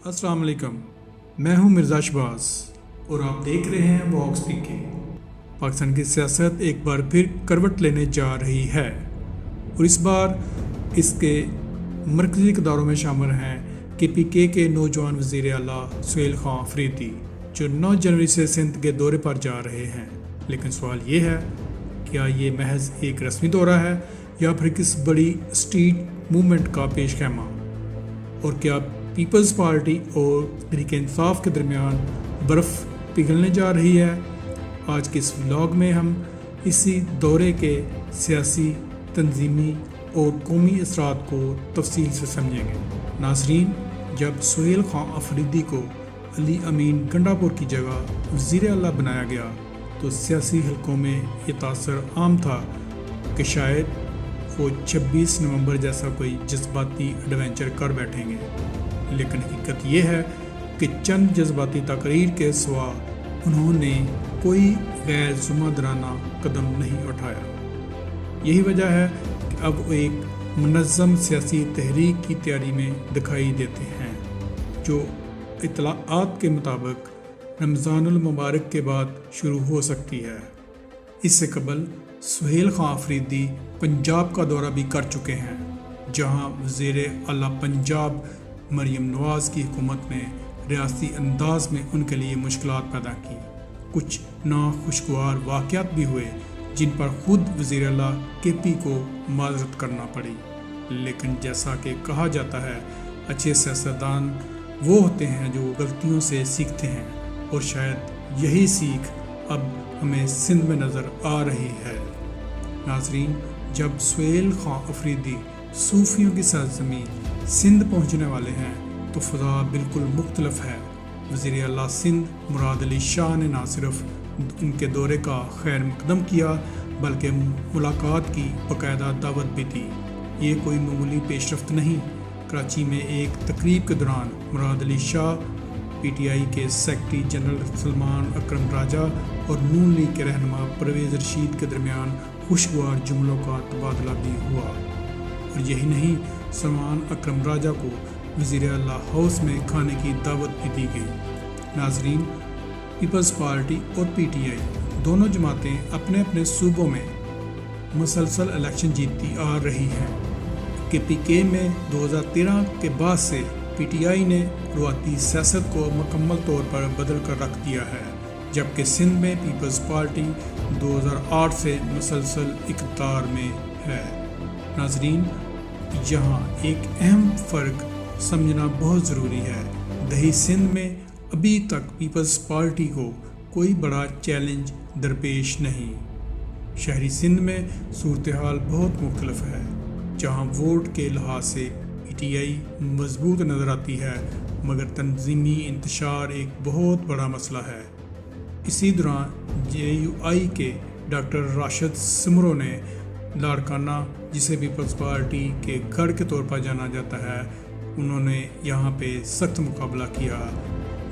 अस्सलाम वालेकुम। मैं हूं मिर्ज़ा शहबाज और आप देख रहे हैं वॉक्स पीके। पाकिस्तान की सियासत एक बार फिर करवट लेने जा रही है और इस बार इसके मरकज़ी इक़दारों में शामिल हैं KPK के नौजवान वज़ीर आला सुहेल खां अफरीदी, जो 9 जनवरी से सिंध के दौरे पर जा रहे हैं। लेकिन सवाल ये है, क्या ये महज एक रस्मी दौरा है या फिर किस बड़ी स्ट्रीट मूवमेंट का पेश खैमा, और क्या पीपल्स पार्टी और तहरीक इंसाफ के दरमियान बर्फ़ पिघलने जा रही है। आज के इस व्लॉग में हम इसी दौरे के सियासी, तंजीमी और कौमी असरात को तफसील से समझेंगे। नाज़रीन, जब सुहेल खां अफरीदी को अली अमीन गंडापुर की जगह वज़ीर आला बनाया गया तो सियासी हलकों में ये तासर आम था कि शायद वो 26 नवंबर जैसा कोई जज्बाती एडवेंचर कर बैठेंगे। लेकिन हकीकत ये है कि चंद जज्बाती तकरीर के सिवा उन्होंने कोई गैर ज़िम्मेदाराना कदम नहीं उठाया। यही वजह है कि अब वो एक मुनज़्ज़म सियासी तहरीक की तैयारी में दिखाई देते हैं, जो इत्तलाआत के मुताबिक रमज़ानुल मुबारक के बाद शुरू हो सकती है। इससे कबल सुहेल खां अफरीदी पंजाब का दौरा भी कर चुके हैं, जहां वज़ीर आला पंजाब मरियम नवाज़ की हुकूमत ने रियासती अंदाज में उनके लिए मुश्किलात पैदा की। कुछ नाखुशगवार वाक़यात भी हुए जिन पर ख़ुद वज़ीर आला KP को माज़रत करना पड़ी। लेकिन जैसा कि कहा जाता है, अच्छे सियासतदान वो होते हैं जो गलतियों से सीखते हैं, और शायद यही सीख अब हमें सिंध में नज़र आ रही है। नाज़रीन, जब सुहेल खां अफरीदी सूफियों की सरज़मीं सिंध पहुंचने वाले हैं तो फ़ज़ा बिल्कुल मुख्तलिफ है। वज़ीर आला सिंध मुराद अली शाह ने ना सिर्फ उनके दौरे का खैर मकदम किया, बल्कि मुलाकात की बाकायदा दावत भी दी। ये कोई मामूली पेशरफ्त नहीं। कराची में एक तकरीब के दौरान मुराद अली शाह, PTI के सेक्रेटरी जनरल सलमान अकरम राजा और नून लीग के रहनुमा परवेज़ रशीद के दरमियान खुशगवार जुमलों का तबादला भी हुआ। और यही नहीं, सलमान अकरम राजा को वज़ीर आला हाउस में खाने की दावत भी दी गई। नाज़रीन, पीपल्स पार्टी और PTI दोनों जमातें अपने अपने सूबों में मुसलसल इलेक्शन जीतती आ रही हैं। KPK में 2013 के बाद से PTI ने रुआती सियासत को मुकम्मल तौर पर बदल कर रख दिया है, जबकि सिंध में पीपल्स पार्टी 2008 से मुसलसल इक़्तिदार में है। नाज़रीन, यहाँ एक अहम फ़र्क समझना बहुत ज़रूरी है। दही सिंध में अभी तक पीपल्स पार्टी को कोई बड़ा चैलेंज दरपेश नहीं। शहरी सिंध में सूरत हाल बहुत मुख्तलिफ है। जहाँ वोट के लिहाज से PTI मजबूत नज़र आती है, मगर तंजीमी इंतशार एक बहुत बड़ा मसला है। इसी दौरान JUI के डॉक्टर राशिद सिमरो ने लाड़काना, जिसे पीपल्स पार्टी के गढ़ के तौर पर जाना जाता है, उन्होंने यहाँ पे सख्त मुकाबला किया।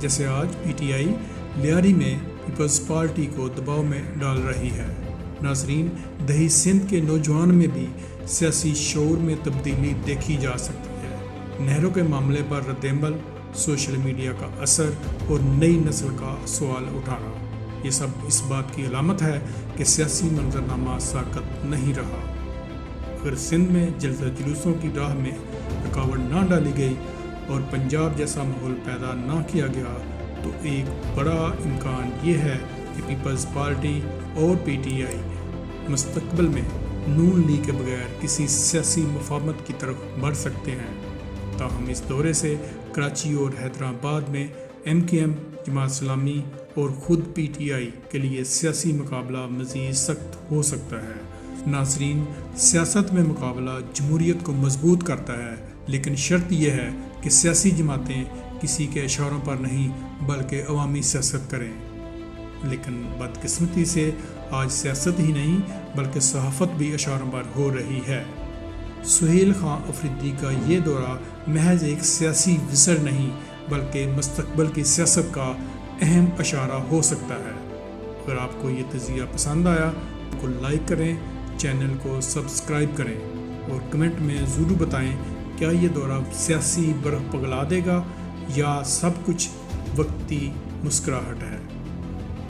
जैसे आज PTI लियारी में पीपल्स पार्टी को दबाव में डाल रही है। नाज़रीन, दही सिंध के नौजवान में भी सियासी शऊर में तब्दीली देखी जा सकती है। नहरों के मामले पर रद्दअमल, सोशल मीडिया का असर और नई नस्ल का सवाल उठाना, ये सब इस बात की अलामत है कि सियासी मंजरनामा साकत नहीं रहा। अगर सिंध में जलसा जुलूसों की राह में रुकावट ना डाली गई और पंजाब जैसा माहौल पैदा ना किया गया तो एक बड़ा इम्कान ये है कि पीपल्स पार्टी और PTI मुस्तकबिल में नून लीग के बगैर किसी सियासी मुफाहमत की तरफ बढ़ सकते हैं। ताहम इस दौरे से कराची और हैदराबाद में MKM, जमात इस्लामी और ख़ुद PTI के लिए सियासी मुकाबला मज़ीद सख्त हो सकता है। नाज़रीन, सियासत में मुकाबला जमहूरियत को मजबूत करता है, लेकिन शर्त यह है कि सियासी जमातें किसी के इशारों पर नहीं बल्कि अवामी सियासत करें। लेकिन बदकिस्मती से आज सियासत ही नहीं बल्कि सहाफ़त भी इशारों पर हो रही है। सुहेल खां अफरीदी का ये दौरा महज एक सियासी विज़र नहीं बल्कि मुस्तक़बिल की सियासत का अहम इशारा हो सकता है। अगर आपको ये तज़किया पसंद आया तो लाइक करें, चैनल को सब्सक्राइब करें और कमेंट में ज़रूर बताएं क्या ये दौरा सियासी बर्फ़ पिघला देगा یا سب کچھ وقتی مسکراہٹ ہے؟